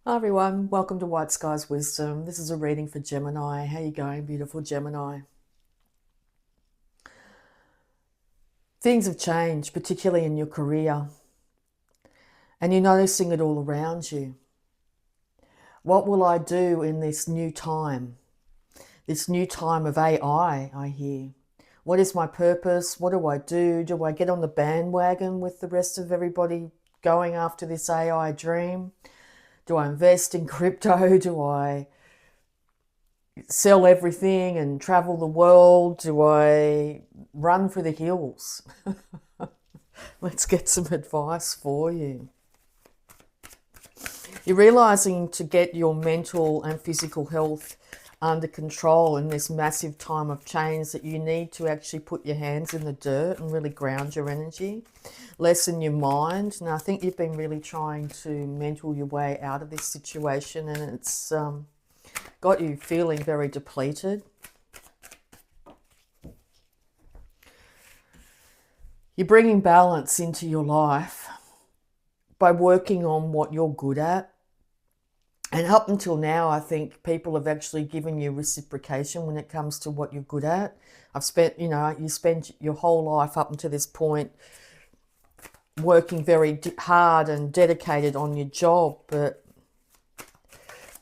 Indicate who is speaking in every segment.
Speaker 1: Hi everyone, welcome to Whiteskys Wisdom. This is a reading for Gemini. How you going, beautiful Gemini? Things have changed, particularly in your career, and you're noticing it all around you. What will I do in this new time? This new time of AI, I hear. What is my purpose? What do I do? Do I get on the bandwagon with the rest of everybody going after this AI dream? Do I invest in crypto? Do I sell everything and travel the world? Do I run for the hills? Let's get some advice for you. You're realizing to get your mental and physical health under control in this massive time of change that you need to actually put your hands in the dirt and really ground your energy, lessen your mind. Now, I think you've been really trying to mental your way out of this situation, and it's got you feeling very depleted. You're bringing balance into your life by working on what you're good at. And up until now, I think people have actually given you reciprocation when it comes to what you're good at. You spend your whole life up until this point working very hard and dedicated on your job, but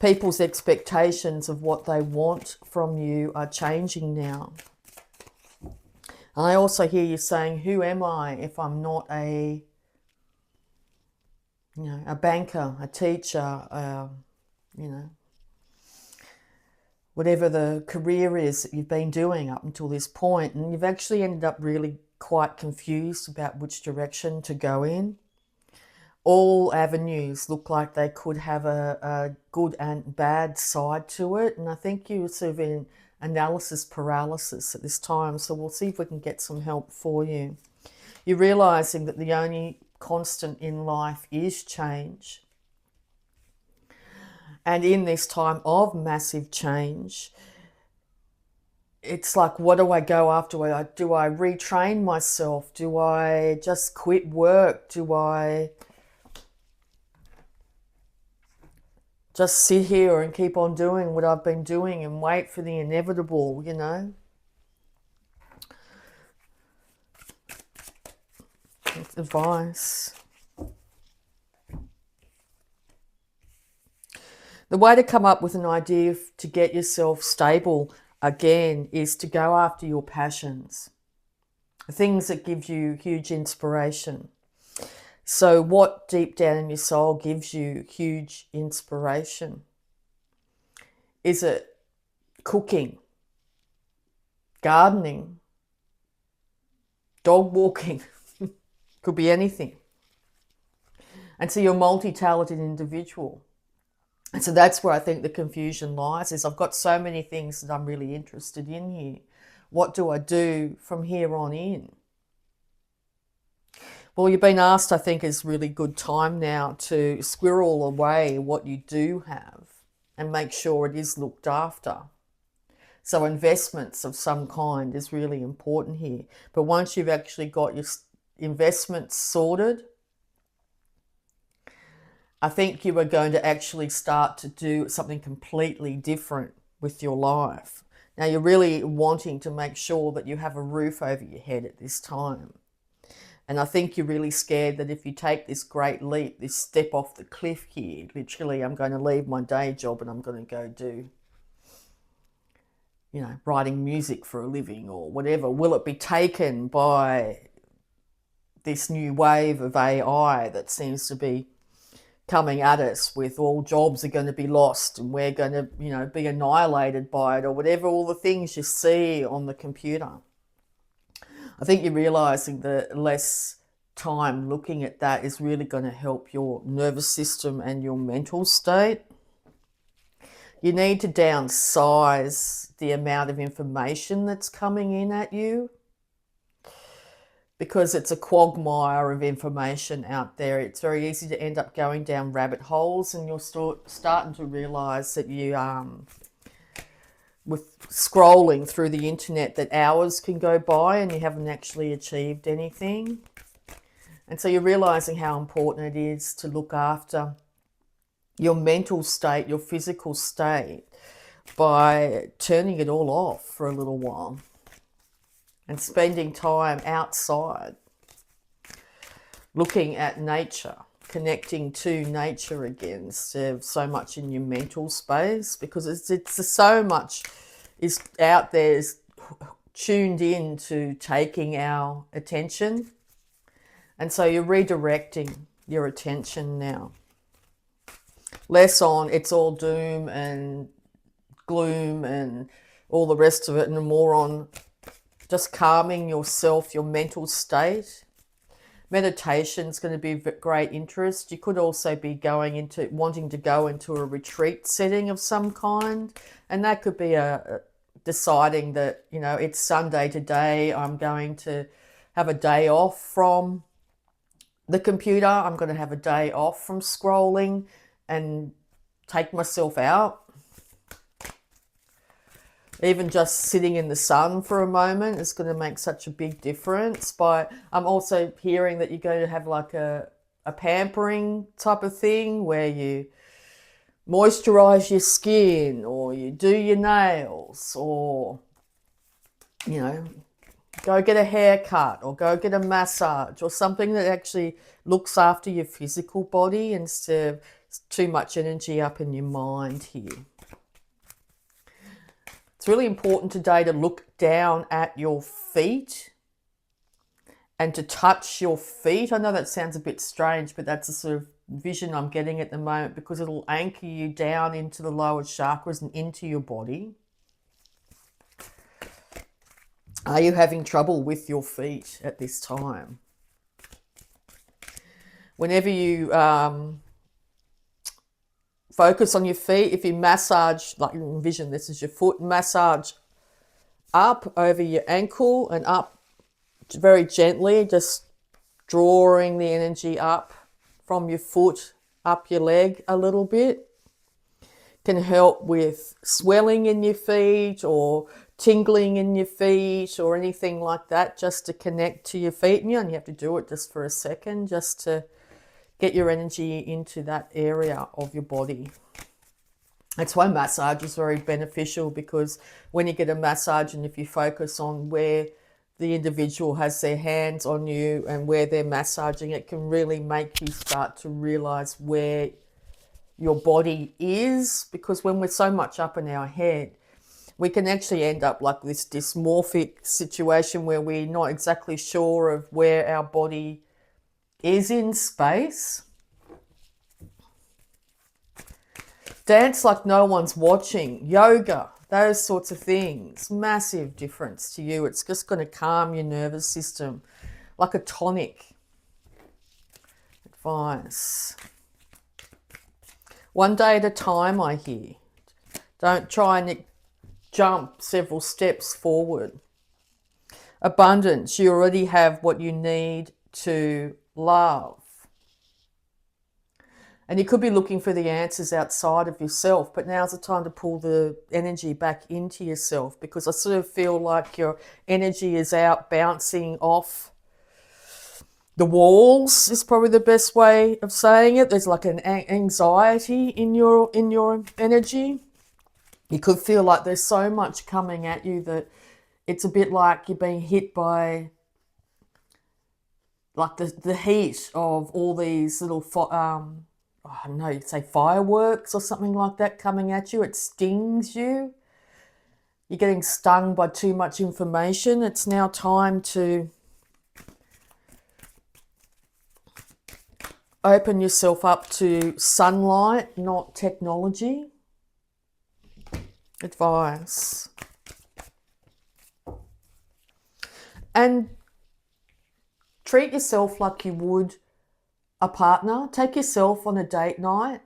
Speaker 1: people's expectations of what they want from you are changing now. And I also hear you saying, who am I if I'm not a banker, a teacher, whatever the career is that you've been doing up until this point. And you've actually ended up really quite confused about which direction to go in. All avenues look like they could have a good and bad side to it. And I think you're sort of in analysis paralysis at this time. So we'll see if we can get some help for you. You're realizing that the only constant in life is change. And in this time of massive change, it's like, what do I go after? Do I retrain myself? Do I just quit work? Do I just sit here and keep on doing what I've been doing and wait for the inevitable, Advice. The way to come up with an idea to get yourself stable again is to go after your passions, things that give you huge inspiration. So what deep down in your soul gives you huge inspiration? Is it cooking, gardening, dog walking? Could be anything. And so you're a multi-talented individual. And so that's where I think the confusion lies, is I've got so many things that I'm really interested in here. What do I do from here on in? Well, you've been asked, I think, is really good time now to squirrel away what you do have and make sure it is looked after. So investments of some kind is really important here. But once you've actually got your investments sorted, I think you are going to actually start to do something completely different with your life. Now, you're really wanting to make sure that you have a roof over your head at this time. And I think you're really scared that if you take this great leap, this step off the cliff here, literally, I'm going to leave my day job and I'm going to go do, writing music for a living or whatever. Will it be taken by this new wave of AI that seems to be coming at us with all jobs are going to be lost and we're going to, be annihilated by it, or whatever, all the things you see on the computer? I think you're realizing that less time looking at that is really going to help your nervous system and your mental state. You need to downsize the amount of information that's coming in at you, because it's a quagmire of information out there. It's very easy to end up going down rabbit holes, and you're starting to realize that you, with scrolling through the internet, that hours can go by and you haven't actually achieved anything. And so you're realizing how important it is to look after your mental state, your physical state, by turning it all off for a little while and spending time outside, looking at nature, connecting to nature again, instead of so much in your mental space, because it's so much is out there, is tuned in to taking our attention. And so you're redirecting your attention now. Less on it's all doom and gloom and all the rest of it, and more on just calming yourself, your mental state. Meditation's going to be of great interest. You could also be wanting to go into a retreat setting of some kind, and that could be deciding that, it's Sunday today, I'm going to have a day off from the computer, I'm going to have a day off from scrolling and take myself out. Even just sitting in the sun for a moment is going to make such a big difference. But I'm also hearing that you're going to have like a pampering type of thing where you moisturize your skin, or you do your nails, or, go get a haircut, or go get a massage, or something that actually looks after your physical body instead of too much energy up in your mind here. It's really important today to look down at your feet and to touch your feet. I know that sounds a bit strange, but that's the sort of vision I'm getting at the moment, because it'll anchor you down into the lower chakras and into your body. Are you having trouble with your feet at this time? Whenever you focus on your feet, if you massage, like you envision this as your foot, massage up over your ankle and up very gently, just drawing the energy up from your foot up your leg a little bit. Can help with swelling in your feet or tingling in your feet or anything like that, just to connect to your feet. And you only have to do it just for a second, just to get your energy into that area of your body. That's why massage is very beneficial, because when you get a massage and if you focus on where the individual has their hands on you and where they're massaging, it can really make you start to realize where your body is. Because when we're so much up in our head, we can actually end up like this dysmorphic situation where we're not exactly sure of where our body is in space. Dance like no one's watching, yoga, those sorts of things, massive difference to you. It's just going to calm your nervous system like a tonic. Advice. One day at a time, I hear. Don't try and jump several steps forward. Abundance. You already have what you need to love. And you could be looking for the answers outside of yourself, but now's the time to pull the energy back into yourself, because I sort of feel like your energy is out bouncing off the walls, is probably the best way of saying it. There's like an anxiety in your energy. You could feel like there's so much coming at you that it's a bit like you're being hit by like the heat of all these little I don't know, you'd say fireworks or something like that coming at you. It stings you. You're getting stung by too much information. It's now time to open yourself up to sunlight, not technology. Advice. And treat yourself like you would a partner. Take yourself on a date night,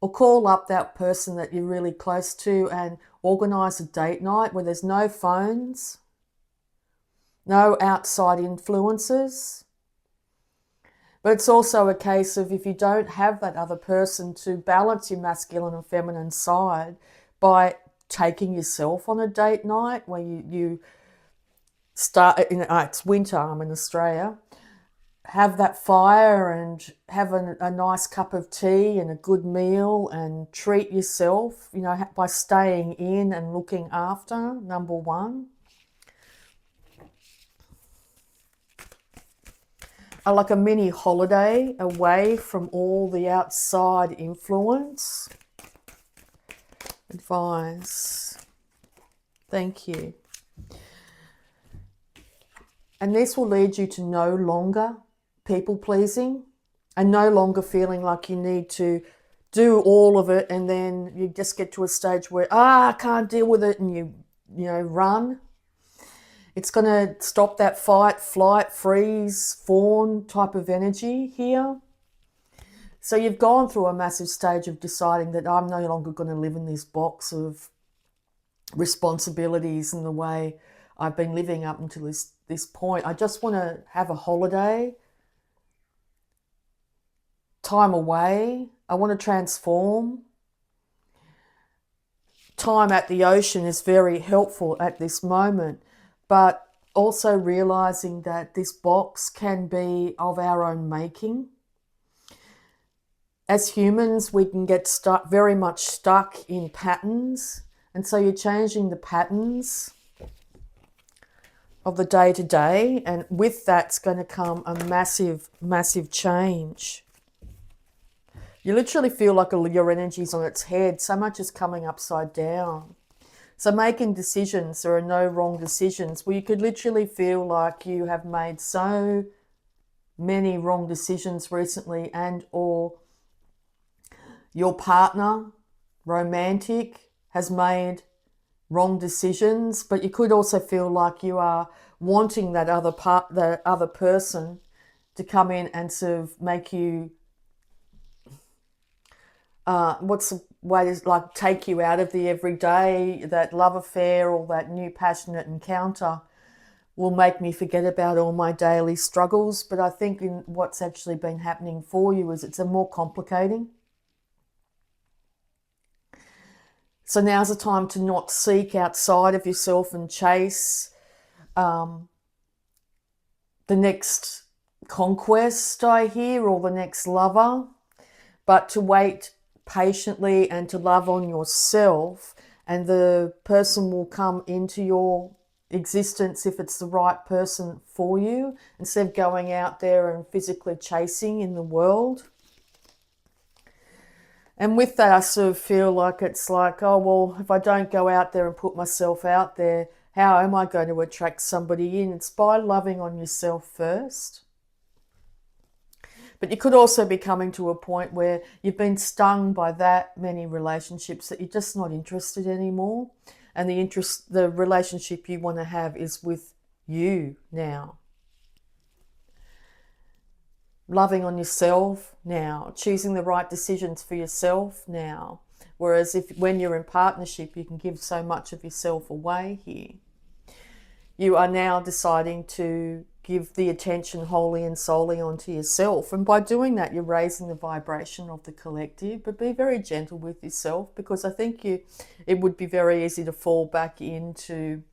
Speaker 1: or call up that person that you're really close to and organise a date night where there's no phones, no outside influences. But it's also a case of, if you don't have that other person, to balance your masculine and feminine side by taking yourself on a date night where you start, it's winter, I'm in Australia, have that fire and have a nice cup of tea and a good meal and treat yourself, you know, by staying in and looking after, number one. Like a mini holiday away from all the outside influence. Advice. Thank you. And this will lead you to no longer people pleasing and no longer feeling like you need to do all of it, and then you just get to a stage where, I can't deal with it, and you run. It's going to stop that fight, flight, freeze, fawn type of energy here. So you've gone through a massive stage of deciding that I'm no longer going to live in this box of responsibilities in the way I've been living up until this point. I just want to have a holiday, time away. I want to transform. Time at the ocean is very helpful at this moment, but also realizing that this box can be of our own making. As humans, we can get stuck, very much stuck in patterns, and so you're changing the patterns of the day-to-day, and with that's going to come a massive, massive change. You literally feel like your energy's on its head. So much is coming upside down. So making decisions, there are no wrong decisions. Well, you could literally feel like you have made so many wrong decisions recently, and or your partner, romantic, has made wrong decisions, but you could also feel like you are wanting that other person to come in and sort of make you what's the way to like take you out of the everyday, that love affair or that new passionate encounter will make me forget about all my daily struggles. But I think in what's actually been happening for you is it's a more complicating. So now's the time to not seek outside of yourself and chase the next conquest, I hear, or the next lover, but to wait patiently and to love on yourself, and the person will come into your existence if it's the right person for you, instead of going out there and physically chasing in the world. And with that, I sort of feel like it's like, oh, well, if I don't go out there and put myself out there, how am I going to attract somebody in? It's by loving on yourself first. But you could also be coming to a point where you've been stung by that many relationships that you're just not interested anymore. And the relationship you want to have is with you now. Loving on yourself now, choosing the right decisions for yourself now. Whereas when you're in partnership, you can give so much of yourself away here. You are now deciding to give the attention wholly and solely onto yourself. And by doing that, you're raising the vibration of the collective. But be very gentle with yourself, because I think it would be very easy to fall back into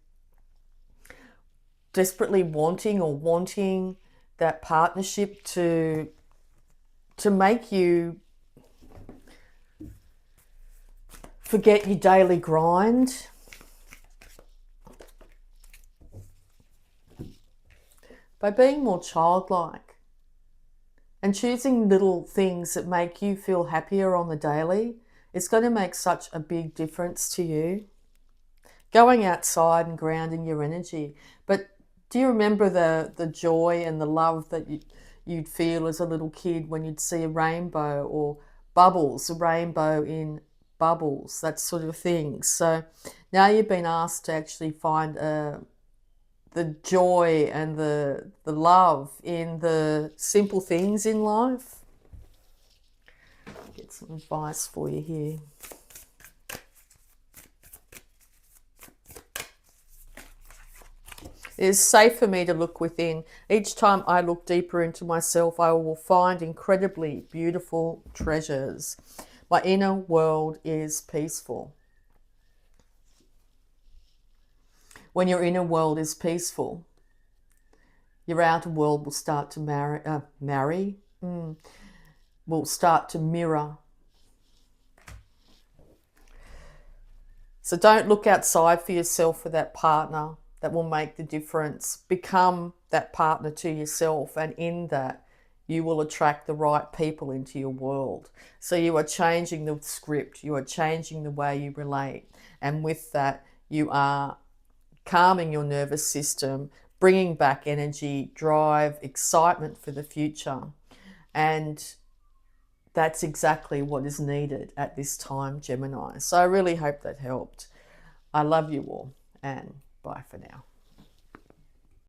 Speaker 1: desperately wanting that partnership to make you forget your daily grind. By being more childlike and choosing little things that make you feel happier on the daily, it's going to make such a big difference to you. Going outside and grounding your energy. But do you remember the joy and the love that you'd feel as a little kid when you'd see a rainbow or bubbles, a rainbow in bubbles, that sort of thing? So now you've been asked to actually find the joy and the love in the simple things in life. Get some advice for you here. It is safe for me to look within. Each time I look deeper into myself, I will find incredibly beautiful treasures. My inner world is peaceful. When your inner world is peaceful, Your outer world will start to will start to mirror. So don't look outside for yourself for that partner that will make the difference. Become that partner to yourself, and in that, you will attract the right people into your world. So you are changing the script, you are changing the way you relate, and with that, you are calming your nervous system, bringing back energy, drive, excitement for the future. And that's exactly what is needed at this time, Gemini. So I really hope that helped. I love you all, and bye for now.